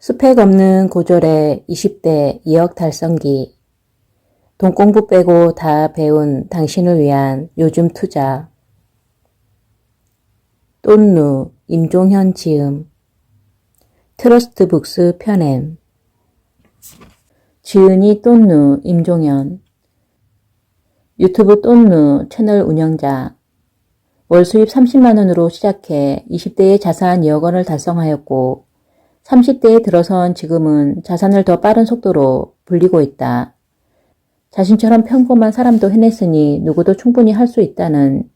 스펙 없는 고졸의 20대 2억 달성기. 돈 공부 빼고 다 배운 당신을 위한 요즘 투자. 똔누 임종현 지음. 트러스트북스 편엠. 지은이 똔누 임종현. 유튜브 똔누 채널 운영자. 월 수입 30만원으로 시작해 20대에 자산 2억 원을 달성하였고 30대에 들어선 지금은 자산을 더 빠른 속도로 불리고 있다. 자신처럼 평범한 사람도 해냈으니 누구도 충분히 할 수 있다는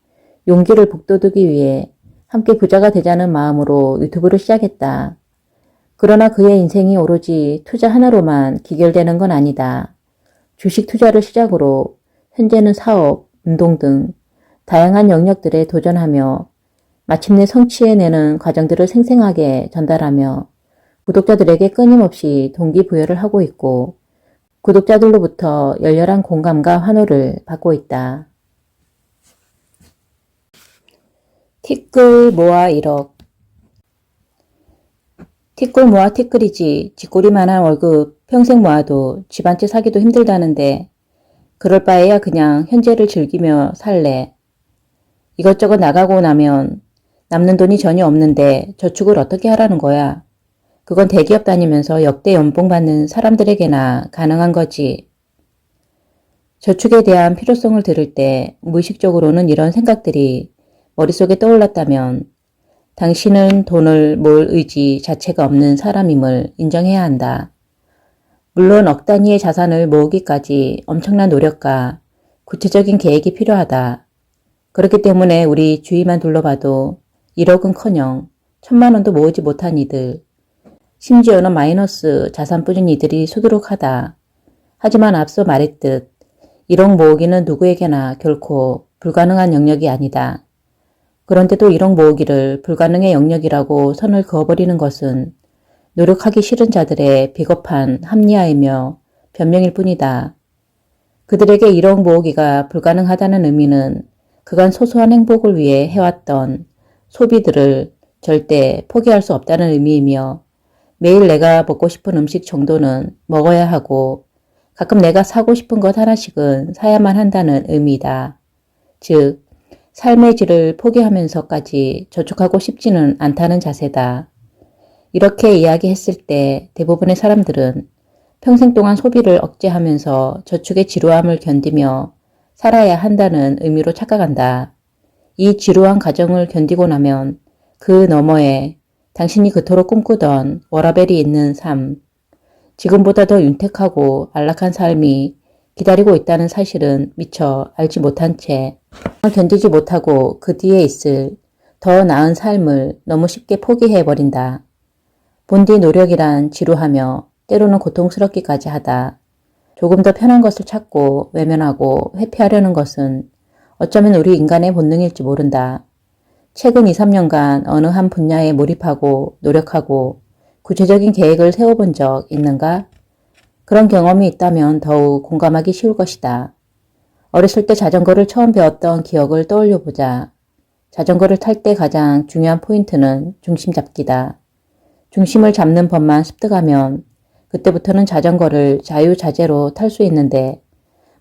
용기를 북돋우기 위해 함께 부자가 되자는 마음으로 유튜브를 시작했다. 그러나 그의 인생이 오로지 투자 하나로만 기결되는 건 아니다. 주식 투자를 시작으로 현재는 사업, 운동 등 다양한 영역들에 도전하며 마침내 성취해내는 과정들을 생생하게 전달하며 구독자들에게 끊임없이 동기부여를 하고 있고 구독자들로부터 열렬한 공감과 환호를 받고 있다. 티끌 모아 1억. 티끌 모아 티끌이지 쥐꼬리만한 월급 평생 모아도 집 한 채 사기도 힘들다는데 그럴 바에야 그냥 현재를 즐기며 살래. 이것저것 나가고 나면 남는 돈이 전혀 없는데 저축을 어떻게 하라는 거야. 그건 대기업 다니면서 역대 연봉 받는 사람들에게나 가능한 거지. 저축에 대한 필요성을 들을 때 무의식적으로는 이런 생각들이 머릿속에 떠올랐다면 당신은 돈을 모을 의지 자체가 없는 사람임을 인정해야 한다. 물론 억 단위의 자산을 모으기까지 엄청난 노력과 구체적인 계획이 필요하다. 그렇기 때문에 우리 주위만 둘러봐도 1억은커녕 1000만 원도 모으지 못한 이들, 심지어는 마이너스 자산뿐인 이들이 수두룩하다. 하지만 앞서 말했듯 1억 모으기는 누구에게나 결코 불가능한 영역이 아니다. 그런데도 1억 모으기를 불가능의 영역이라고 선을 그어버리는 것은 노력하기 싫은 자들의 비겁한 합리화이며 변명일 뿐이다. 그들에게 1억 모으기가 불가능하다는 의미는 그간 소소한 행복을 위해 해왔던 소비들을 절대 포기할 수 없다는 의미이며 매일 내가 먹고 싶은 음식 정도는 먹어야 하고 가끔 내가 사고 싶은 것 하나씩은 사야만 한다는 의미다. 즉, 삶의 질을 포기하면서까지 저축하고 싶지는 않다는 자세다. 이렇게 이야기했을 때 대부분의 사람들은 평생 동안 소비를 억제하면서 저축의 지루함을 견디며 살아야 한다는 의미로 착각한다. 이 지루한 과정을 견디고 나면 그 너머에 당신이 그토록 꿈꾸던 워라밸이 있는 삶, 지금보다 더 윤택하고 안락한 삶이 기다리고 있다는 사실은 미처 알지 못한 채 견디지 못하고 그 뒤에 있을 더 나은 삶을 너무 쉽게 포기해버린다. 본디 노력이란 지루하며 때로는 고통스럽기까지 하다. 조금 더 편한 것을 찾고 외면하고 회피하려는 것은 어쩌면 우리 인간의 본능일지 모른다. 최근 2, 3년간 어느 한 분야에 몰입하고 노력하고 구체적인 계획을 세워본 적 있는가? 그런 경험이 있다면 더욱 공감하기 쉬울 것이다. 어렸을 때 자전거를 처음 배웠던 기억을 떠올려보자. 자전거를 탈 때 가장 중요한 포인트는 중심 잡기다. 중심을 잡는 법만 습득하면 그때부터는 자전거를 자유자재로 탈 수 있는데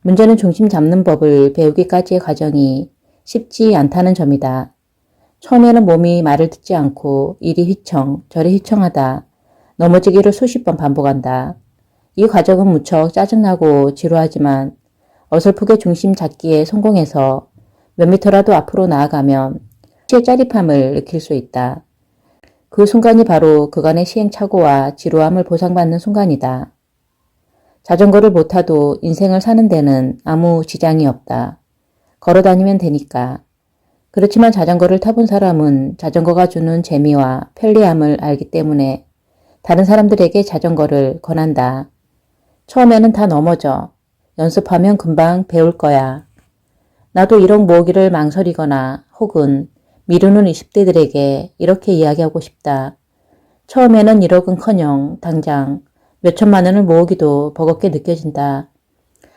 문제는 중심 잡는 법을 배우기까지의 과정이 쉽지 않다는 점이다. 처음에는 몸이 말을 듣지 않고 이리 휘청 저리 휘청하다 넘어지기를 수십 번 반복한다. 이 과정은 무척 짜증나고 지루하지만 어설프게 중심 잡기에 성공해서 몇 미터라도 앞으로 나아가면 시의 짜릿함을 느낄 수 있다. 그 순간이 바로 그간의 시행착오와 지루함을 보상받는 순간이다. 자전거를 못 타도 인생을 사는 데는 아무 지장이 없다. 걸어 다니면 되니까. 그렇지만 자전거를 타본 사람은 자전거가 주는 재미와 편리함을 알기 때문에 다른 사람들에게 자전거를 권한다. 처음에는 다 넘어져. 연습하면 금방 배울 거야. 나도 1억 모으기를 망설이거나 혹은 미루는 20대들에게 이렇게 이야기하고 싶다. 처음에는 1억은커녕 당장 몇천만 원을 모으기도 버겁게 느껴진다.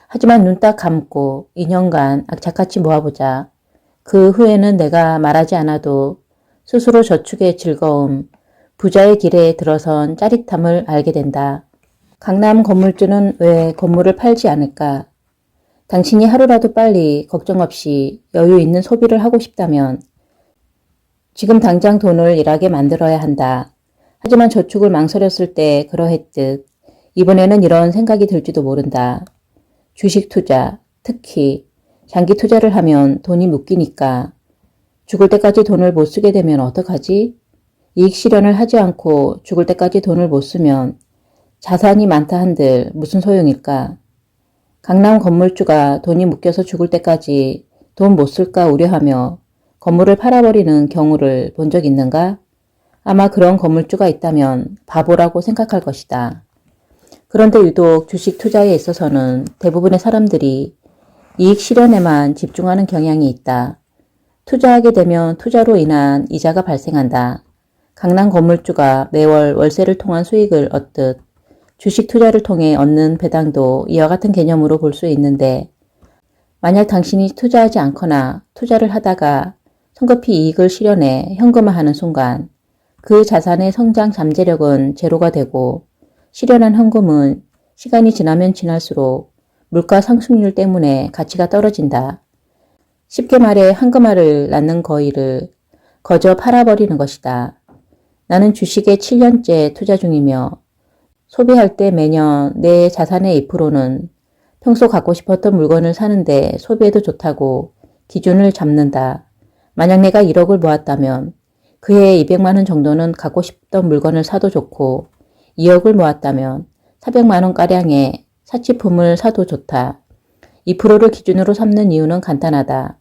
하지만 눈 딱 감고 2년간 악착같이 모아보자. 그 후에는 내가 말하지 않아도 스스로 저축의 즐거움, 부자의 길에 들어선 짜릿함을 알게 된다. 강남 건물주는 왜 건물을 팔지 않을까? 당신이 하루라도 빨리 걱정 없이 여유 있는 소비를 하고 싶다면 지금 당장 돈을 일하게 만들어야 한다. 하지만 저축을 망설였을 때 그러했듯 이번에는 이런 생각이 들지도 모른다. 주식 투자, 특히 장기 투자를 하면 돈이 묶이니까 죽을 때까지 돈을 못 쓰게 되면 어떡하지? 이익 실현을 하지 않고 죽을 때까지 돈을 못 쓰면 자산이 많다 한들 무슨 소용일까? 강남 건물주가 돈이 묶여서 죽을 때까지 돈 못 쓸까 우려하며 건물을 팔아버리는 경우를 본 적 있는가? 아마 그런 건물주가 있다면 바보라고 생각할 것이다. 그런데 유독 주식 투자에 있어서는 대부분의 사람들이 이익 실현에만 집중하는 경향이 있다. 투자하게 되면 투자로 인한 이자가 발생한다. 강남 건물주가 매월 월세를 통한 수익을 얻듯 주식 투자를 통해 얻는 배당도 이와 같은 개념으로 볼 수 있는데 만약 당신이 투자하지 않거나 투자를 하다가 성급히 이익을 실현해 현금화하는 순간 그 자산의 성장 잠재력은 제로가 되고 실현한 현금은 시간이 지나면 지날수록 물가 상승률 때문에 가치가 떨어진다. 쉽게 말해 현금화를 낳는 거위를 거저 팔아버리는 것이다. 나는 주식에 7년째 투자 중이며 소비할 때 매년 내 자산의 2%는 평소 갖고 싶었던 물건을 사는데 소비해도 좋다고 기준을 잡는다. 만약 내가 1억을 모았다면 그해 200만 원 정도는 갖고 싶던 물건을 사도 좋고 2억을 모았다면 400만 원가량의 사치품을 사도 좋다. 2%를 기준으로 삼는 이유는 간단하다.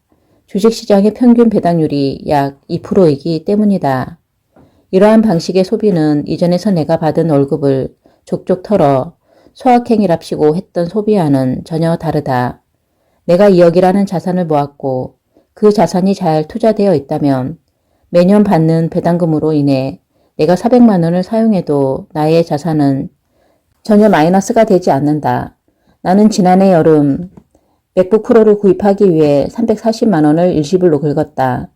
주식시장의 평균 배당률이 약 2%이기 때문이다. 이러한 방식의 소비는 이전에서 내가 받은 월급을 족족 털어 소확행이랍시고 했던 소비와는 전혀 다르다. 내가 2억이라는 자산을 모았고 그 자산이 잘 투자되어 있다면 매년 받는 배당금으로 인해 내가 400만 원을 사용해도 나의 자산은 전혀 마이너스가 되지 않는다. 나는 지난해 여름 맥북 프로를 구입하기 위해 340만 원을 일시불로 긁었다.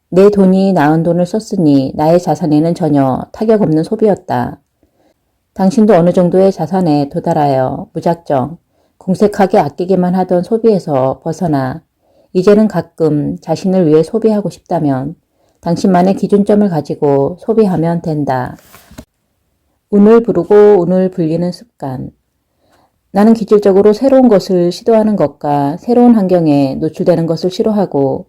내 돈이 나은 돈을 썼으니 나의 자산에는 전혀 타격 없는 소비였다. 당신도 어느 정도의 자산에 도달하여 무작정 공색하게 아끼기만 하던 소비에서 벗어나 이제는 가끔 자신을 위해 소비하고 싶다면 당신만의 기준점을 가지고 소비하면 된다. 운을 부르고 운을 불리는 습관. 나는 기질적으로 새로운 것을 시도하는 것과 새로운 환경에 노출되는 것을 싫어하고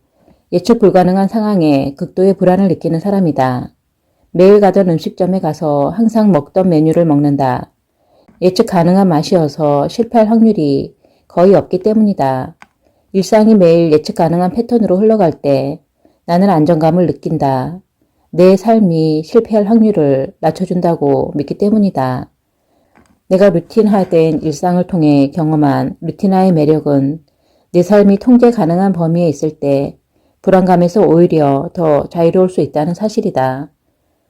예측 불가능한 상황에 극도의 불안을 느끼는 사람이다. 매일 가던 음식점에 가서 항상 먹던 메뉴를 먹는다. 예측 가능한 맛이어서 실패할 확률이 거의 없기 때문이다. 일상이 매일 예측 가능한 패턴으로 흘러갈 때 나는 안정감을 느낀다. 내 삶이 실패할 확률을 낮춰준다고 믿기 때문이다. 내가 루틴화된 일상을 통해 경험한 루틴화의 매력은 내 삶이 통제 가능한 범위에 있을 때 불안감에서 오히려 더 자유로울 수 있다는 사실이다.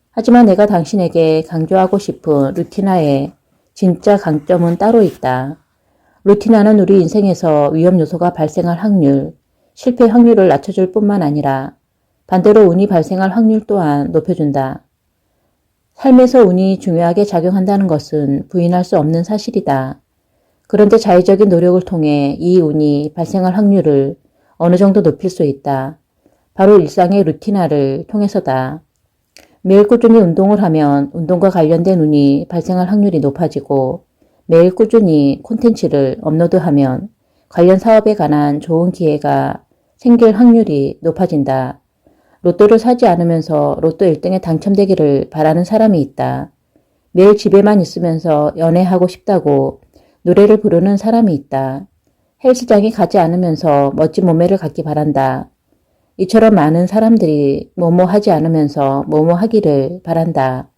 하지만 내가 당신에게 강조하고 싶은 루틴화의 진짜 강점은 따로 있다. 루틴화는 우리 인생에서 위험 요소가 발생할 확률, 실패 확률을 낮춰줄 뿐만 아니라 반대로 운이 발생할 확률 또한 높여준다. 삶에서 운이 중요하게 작용한다는 것은 부인할 수 없는 사실이다. 그런데 자의적인 노력을 통해 이 운이 발생할 확률을 어느 정도 높일 수 있다. 바로 일상의 루틴화를 통해서다. 매일 꾸준히 운동을 하면 운동과 관련된 운이 발생할 확률이 높아지고 매일 꾸준히 콘텐츠를 업로드하면 관련 사업에 관한 좋은 기회가 생길 확률이 높아진다. 로또를 사지 않으면서 로또 1등에 당첨되기를 바라는 사람이 있다. 매일 집에만 있으면서 연애하고 싶다고 노래를 부르는 사람이 있다. 헬스장에 가지 않으면서 멋진 몸매를 갖기 바란다. 이처럼 많은 사람들이 뭐뭐 하지 않으면서 뭐뭐 하기를 바란다.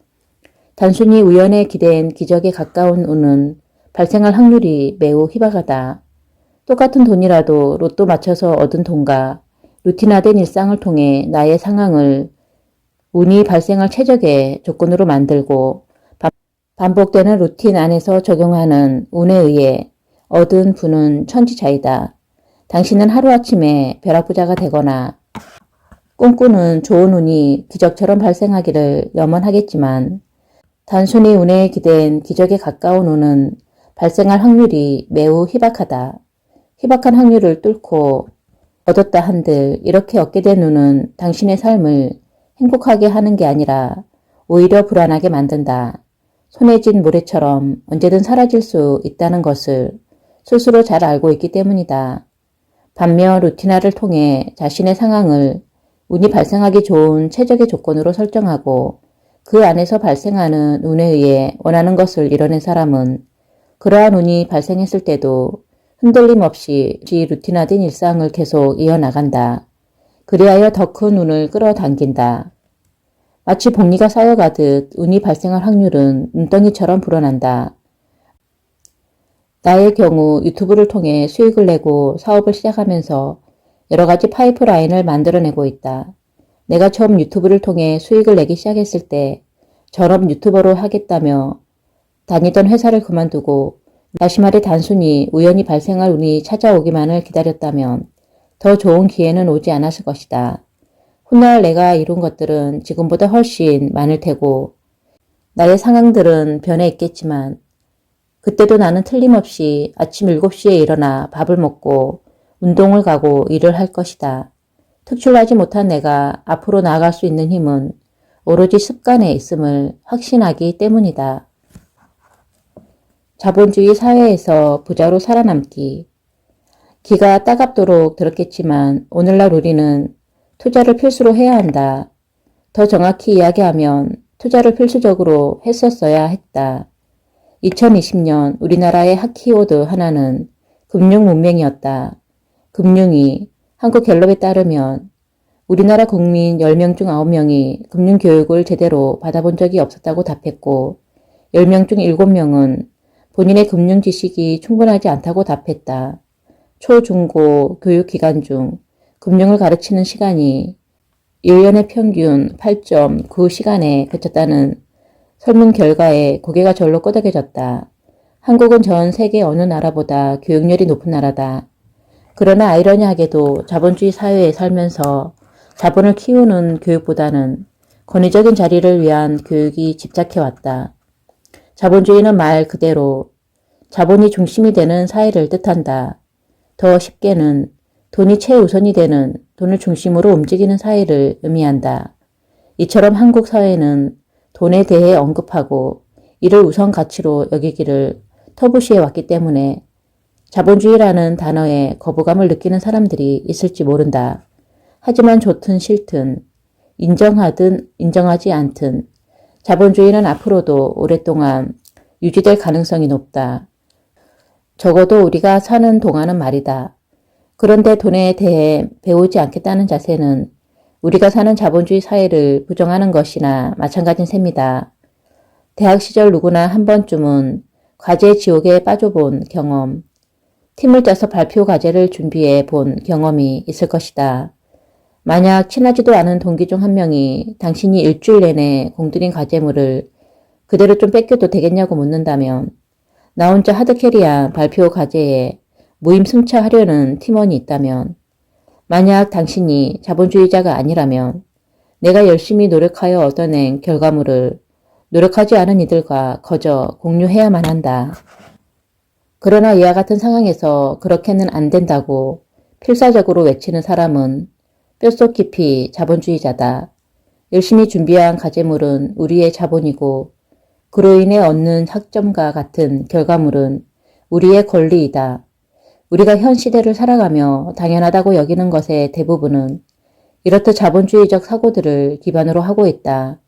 단순히 우연에 기댄 기적에 가까운 운은 발생할 확률이 매우 희박하다. 똑같은 돈이라도 로또 맞춰서 얻은 돈과 루틴화된 일상을 통해 나의 상황을 운이 발생할 최적의 조건으로 만들고 반복되는 루틴 안에서 적용하는 운에 의해 얻은 부는 천지차이다. 당신은 하루아침에 벼락부자가 되거나 꿈꾸는 좋은 운이 기적처럼 발생하기를 염원하겠지만 단순히 운에 기댄 기적에 가까운 운은 발생할 확률이 매우 희박하다. 희박한 확률을 뚫고 얻었다 한들 이렇게 얻게 된 운은 당신의 삶을 행복하게 하는 게 아니라 오히려 불안하게 만든다. 손에 쥔 모래처럼 언제든 사라질 수 있다는 것을 스스로 잘 알고 있기 때문이다. 반면 루틴화를 통해 자신의 상황을 운이 발생하기 좋은 최적의 조건으로 설정하고 그 안에서 발생하는 운에 의해 원하는 것을 이뤄낸 사람은 그러한 운이 발생했을 때도 흔들림 없이 루틴화된 일상을 계속 이어나간다. 그리하여 더 큰 운을 끌어당긴다. 마치 복리가 쌓여가듯 운이 발생할 확률은 눈덩이처럼 불어난다. 나의 경우 유튜브를 통해 수익을 내고 사업을 시작하면서 여러 가지 파이프라인을 만들어내고 있다. 내가 처음 유튜브를 통해 수익을 내기 시작했을 때 전업 유튜버로 하겠다며 다니던 회사를 그만두고 다시 말해 단순히 우연히 발생할 운이 찾아오기만을 기다렸다면 더 좋은 기회는 오지 않았을 것이다. 훗날 내가 이룬 것들은 지금보다 훨씬 많을 테고 나의 상황들은 변해 있겠지만 그때도 나는 틀림없이 아침 7시에 일어나 밥을 먹고 운동을 가고 일을 할 것이다. 특출나지 못한 내가 앞으로 나아갈 수 있는 힘은 오로지 습관에 있음을 확신하기 때문이다. 자본주의 사회에서 부자로 살아남기. 기가 따갑도록 들었겠지만 오늘날 우리는 투자를 필수로 해야 한다. 더 정확히 이야기하면 투자를 필수적으로 했었어야 했다. 2020년 우리나라의 핫키워드 하나는 금융 문맹이었다. 금융이 한국갤럽에 따르면 우리나라 국민 10명 중 9명이 금융교육을 제대로 받아본 적이 없었다고 답했고 10명 중 7명은 본인의 금융 지식이 충분하지 않다고 답했다. 초, 중, 고 교육기간 중 금융을 가르치는 시간이 1년의 평균 8.9시간에 그쳤다는 설문 결과에 고개가 절로 끄덕여졌다. 한국은 전 세계 어느 나라보다 교육열이 높은 나라다. 그러나 아이러니하게도 자본주의 사회에 살면서 자본을 키우는 교육보다는 권위적인 자리를 위한 교육이 집착해왔다. 자본주의는 말 그대로 자본이 중심이 되는 사회를 뜻한다. 더 쉽게는 돈이 최우선이 되는 돈을 중심으로 움직이는 사회를 의미한다. 이처럼 한국 사회는 돈에 대해 언급하고 이를 우선 가치로 여기기를 터부시해 왔기 때문에 자본주의라는 단어에 거부감을 느끼는 사람들이 있을지 모른다. 하지만 좋든 싫든 인정하든 인정하지 않든 자본주의는 앞으로도 오랫동안 유지될 가능성이 높다. 적어도 우리가 사는 동안은 말이다. 그런데 돈에 대해 배우지 않겠다는 자세는 우리가 사는 자본주의 사회를 부정하는 것이나 마찬가지인 셈이다. 대학 시절 누구나 한 번쯤은 과제 지옥에 빠져본 경험, 팀을 짜서 발표 과제를 준비해 본 경험이 있을 것이다. 만약 친하지도 않은 동기 중 한 명이 당신이 일주일 내내 공들인 과제물을 그대로 좀 뺏겨도 되겠냐고 묻는다면 나 혼자 하드캐리한 발표 과제에 무임승차하려는 팀원이 있다면 만약 당신이 자본주의자가 아니라면 내가 열심히 노력하여 얻어낸 결과물을 노력하지 않은 이들과 거저 공유해야만 한다. 그러나 이와 같은 상황에서 그렇게는 안 된다고 필사적으로 외치는 사람은 뼛속 깊이 자본주의자다. 열심히 준비한 과제물은 우리의 자본이고 그로 인해 얻는 학점과 같은 결과물은 우리의 권리이다. 우리가 현 시대를 살아가며 당연하다고 여기는 것의 대부분은 이렇듯 자본주의적 사고들을 기반으로 하고 있다.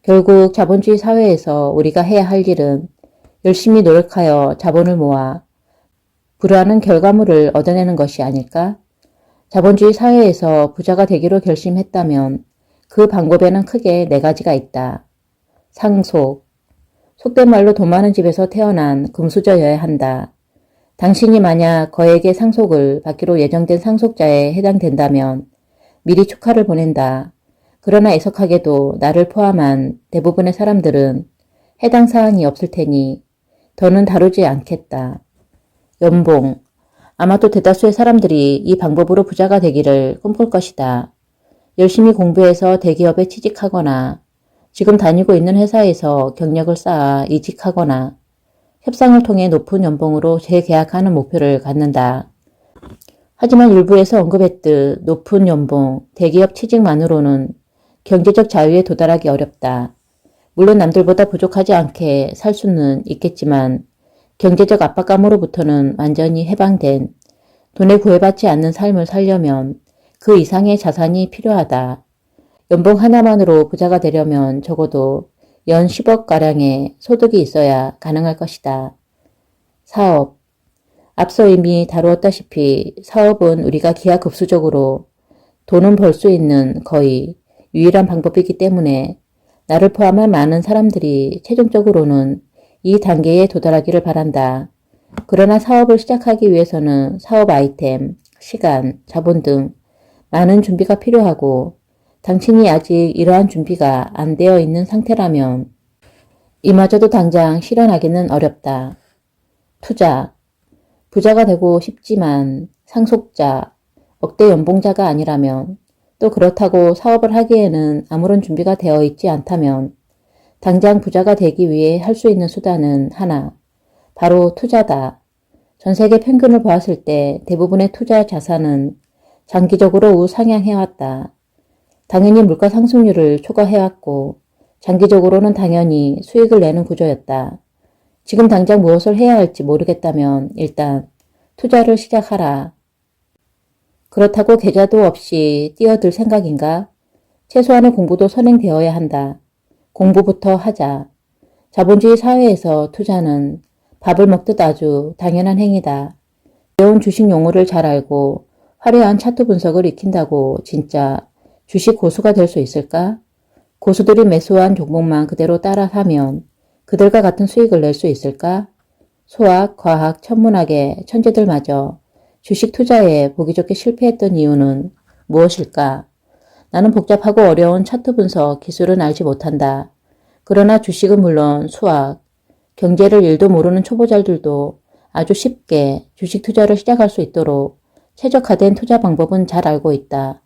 결국 자본주의 사회에서 우리가 해야 할 일은 열심히 노력하여 자본을 모아 불우하는 결과물을 얻어내는 것이 아닐까? 자본주의 사회에서 부자가 되기로 결심했다면 그 방법에는 크게 4가지가 있다. 상속. 속된 말로 돈 많은 집에서 태어난 금수저여야 한다. 당신이 만약 거액의 상속을 받기로 예정된 상속자에 해당된다면 미리 축하를 보낸다. 그러나 애석하게도 나를 포함한 대부분의 사람들은 해당 사항이 없을 테니 더는 다루지 않겠다. 연봉. 아마도 대다수의 사람들이 이 방법으로 부자가 되기를 꿈꿀 것이다. 열심히 공부해서 대기업에 취직하거나 지금 다니고 있는 회사에서 경력을 쌓아 이직하거나 협상을 통해 높은 연봉으로 재계약하는 목표를 갖는다. 하지만 일부에서 언급했듯 높은 연봉, 대기업 취직만으로는 경제적 자유에 도달하기 어렵다. 물론 남들보다 부족하지 않게 살 수는 있겠지만 경제적 압박감으로부터는 완전히 해방된 돈에 구애받지 않는 삶을 살려면 그 이상의 자산이 필요하다. 연봉 하나만으로 부자가 되려면 적어도 연 10억가량의 소득이 있어야 가능할 것이다. 사업. 앞서 이미 다루었다시피 사업은 우리가 기하급수적으로 돈은 벌 수 있는 거의 유일한 방법이기 때문에 나를 포함한 많은 사람들이 최종적으로는 이 단계에 도달하기를 바란다. 그러나 사업을 시작하기 위해서는 사업 아이템, 시간, 자본 등 많은 준비가 필요하고 당신이 아직 이러한 준비가 안 되어 있는 상태라면 이마저도 당장 실현하기는 어렵다. 투자. 부자가 되고 싶지만 상속자, 억대 연봉자가 아니라면 또 그렇다고 사업을 하기에는 아무런 준비가 되어 있지 않다면 당장 부자가 되기 위해 할 수 있는 수단은 하나, 바로 투자다. 전 세계 평균을 보았을 때 대부분의 투자 자산은 장기적으로 우상향해왔다. 당연히 물가 상승률을 초과해왔고 장기적으로는 당연히 수익을 내는 구조였다. 지금 당장 무엇을 해야 할지 모르겠다면 일단 투자를 시작하라. 그렇다고 계좌도 없이 뛰어들 생각인가? 최소한의 공부도 선행되어야 한다. 공부부터 하자. 자본주의 사회에서 투자는 밥을 먹듯 아주 당연한 행위다. 어려운 주식 용어를 잘 알고 화려한 차트 분석을 익힌다고 진짜 주식 고수가 될 수 있을까? 고수들이 매수한 종목만 그대로 따라 사면 그들과 같은 수익을 낼 수 있을까? 수학, 과학, 천문학의 천재들마저 주식 투자에 보기 좋게 실패했던 이유는 무엇일까? 나는 복잡하고 어려운 차트 분석 기술은 알지 못한다. 그러나 주식은 물론 수학, 경제를 1도 모르는 초보자들도 아주 쉽게 주식 투자를 시작할 수 있도록 최적화된 투자 방법은 잘 알고 있다.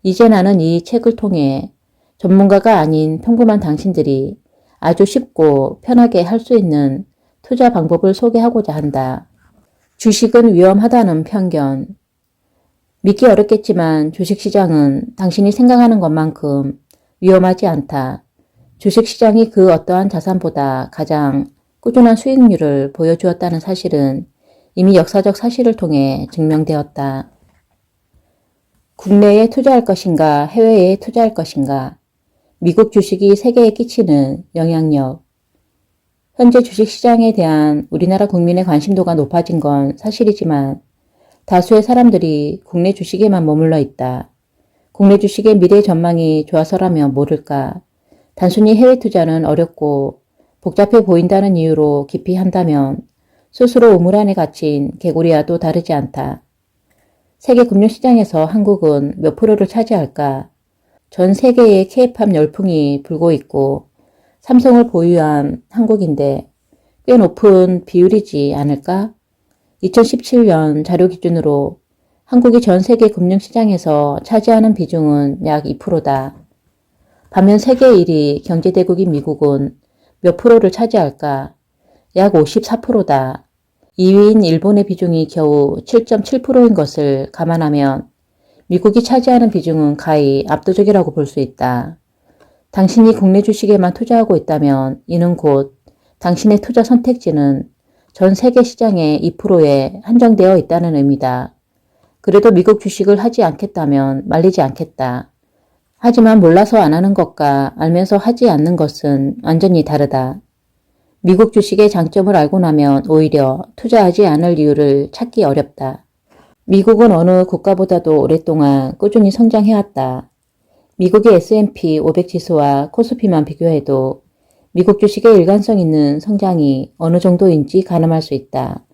이제 나는 이 책을 통해 전문가가 아닌 평범한 당신들이 아주 쉽고 편하게 할 수 있는 투자 방법을 소개하고자 한다. 주식은 위험하다는 편견. 믿기 어렵겠지만 주식시장은 당신이 생각하는 것만큼 위험하지 않다. 주식시장이 그 어떠한 자산보다 가장 꾸준한 수익률을 보여주었다는 사실은 이미 역사적 사실을 통해 증명되었다. 국내에 투자할 것인가 해외에 투자할 것인가. 미국 주식이 세계에 끼치는 영향력. 현재 주식시장에 대한 우리나라 국민의 관심도가 높아진 건 사실이지만 다수의 사람들이 국내 주식에만 머물러 있다. 국내 주식의 미래 전망이 좋아서라면 모를까. 단순히 해외 투자는 어렵고 복잡해 보인다는 이유로 기피 한다면 스스로 우물 안에 갇힌 개구리와도 다르지 않다. 세계 금융시장에서 한국은 몇 프로를 차지할까? 전 세계에 K-팝 열풍이 불고 있고 삼성을 보유한 한국인데 꽤 높은 비율이지 않을까? 2017년 자료 기준으로 한국이 전 세계 금융시장에서 차지하는 비중은 약 2%다. 반면 세계 1위 경제대국인 미국은 몇 프로를 차지할까? 약 54%다. 2위인 일본의 비중이 겨우 7.7%인 것을 감안하면 미국이 차지하는 비중은 가히 압도적이라고 볼 수 있다. 당신이 국내 주식에만 투자하고 있다면 이는 곧 당신의 투자 선택지는 전 세계 시장의 2%에 한정되어 있다는 의미다. 그래도 미국 주식을 하지 않겠다면 말리지 않겠다. 하지만 몰라서 안 하는 것과 알면서 하지 않는 것은 완전히 다르다. 미국 주식의 장점을 알고 나면 오히려 투자하지 않을 이유를 찾기 어렵다. 미국은 어느 국가보다도 오랫동안 꾸준히 성장해왔다. 미국의 S&P 500 지수와 코스피만 비교해도 미국 주식의 일관성 있는 성장이 어느 정도인지 가늠할 수 있다.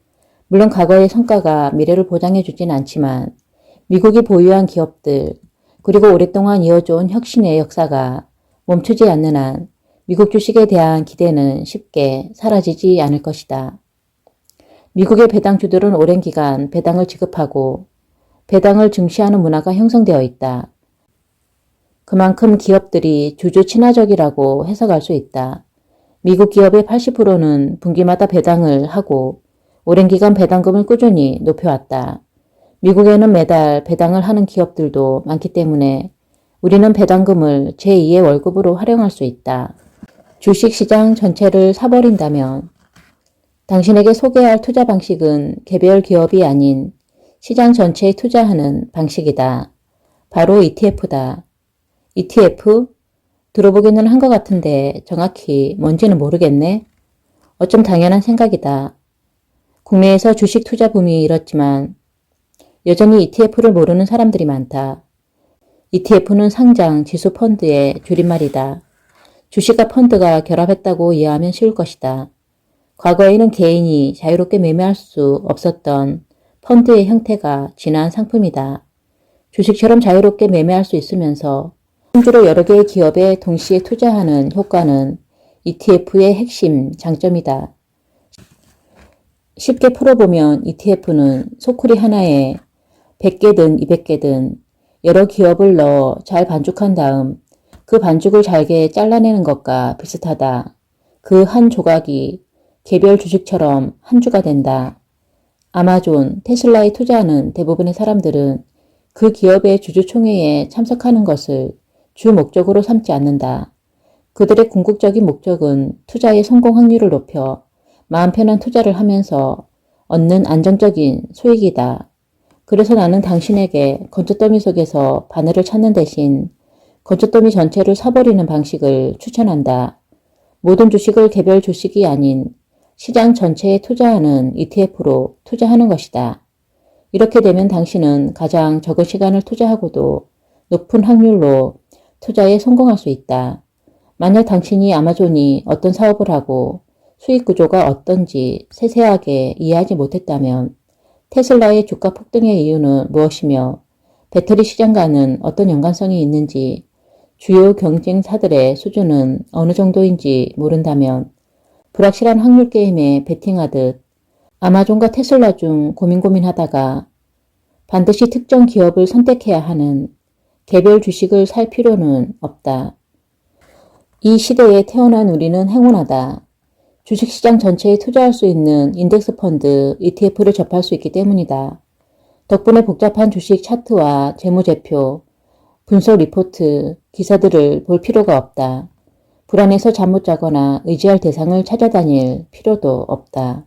물론 과거의 성과가 미래를 보장해주진 않지만 미국이 보유한 기업들 그리고 오랫동안 이어져온 혁신의 역사가 멈추지 않는 한 미국 주식에 대한 기대는 쉽게 사라지지 않을 것이다. 미국의 배당주들은 오랜 기간 배당을 지급하고 배당을 증시하는 문화가 형성되어 있다. 그만큼 기업들이 주주 친화적이라고 해석할 수 있다. 미국 기업의 80%는 분기마다 배당을 하고 오랜 기간 배당금을 꾸준히 높여왔다. 미국에는 매달 배당을 하는 기업들도 많기 때문에 우리는 배당금을 제2의 월급으로 활용할 수 있다. 주식시장 전체를 사버린다면 당신에게 소개할 투자 방식은 개별 기업이 아닌 시장 전체에 투자하는 방식이다. 바로 ETF다. ETF? 들어보기는 한 것 같은데 정확히 뭔지는 모르겠네. 어쩜 당연한 생각이다. 국내에서 주식 투자 붐이 일었지만 여전히 ETF를 모르는 사람들이 많다. ETF는 상장 지수 펀드의 줄임말이다. 주식과 펀드가 결합했다고 이해하면 쉬울 것이다. 과거에는 개인이 자유롭게 매매할 수 없었던 펀드의 형태가 진화한 상품이다. 주식처럼 자유롭게 매매할 수 있으면서 한 주로 여러 개의 기업에 동시에 투자하는 효과는 ETF의 핵심 장점이다. 쉽게 풀어보면 ETF는 소쿠리 하나에 100개든 200개든 여러 기업을 넣어 잘 반죽한 다음 그 반죽을 잘게 잘라내는 것과 비슷하다. 그 한 조각이 개별 주식처럼 한 주가 된다. 아마존, 테슬라에 투자하는 대부분의 사람들은 그 기업의 주주총회에 참석하는 것을 주 목적으로 삼지 않는다. 그들의 궁극적인 목적은 투자의 성공 확률을 높여 마음 편한 투자를 하면서 얻는 안정적인 수익이다. 그래서 나는 당신에게 건초더미 속에서 바늘을 찾는 대신 건초더미 전체를 사버리는 방식을 추천한다. 모든 주식을 개별 주식이 아닌 시장 전체에 투자하는 ETF로 투자하는 것이다. 이렇게 되면 당신은 가장 적은 시간을 투자하고도 높은 확률로 투자에 성공할 수 있다. 만약 당신이 아마존이 어떤 사업을 하고 수익 구조가 어떤지 세세하게 이해하지 못했다면 테슬라의 주가 폭등의 이유는 무엇이며 배터리 시장과는 어떤 연관성이 있는지 주요 경쟁사들의 수준은 어느 정도인지 모른다면 불확실한 확률 게임에 베팅하듯 아마존과 테슬라 중 고민하다가 반드시 특정 기업을 선택해야 하는 개별 주식을 살 필요는 없다. 이 시대에 태어난 우리는 행운하다. 주식시장 전체에 투자할 수 있는 인덱스 펀드 ETF를 접할 수 있기 때문이다. 덕분에 복잡한 주식 차트와 재무제표, 분석 리포트, 기사들을 볼 필요가 없다. 불안해서 잠 못 자거나 의지할 대상을 찾아다닐 필요도 없다.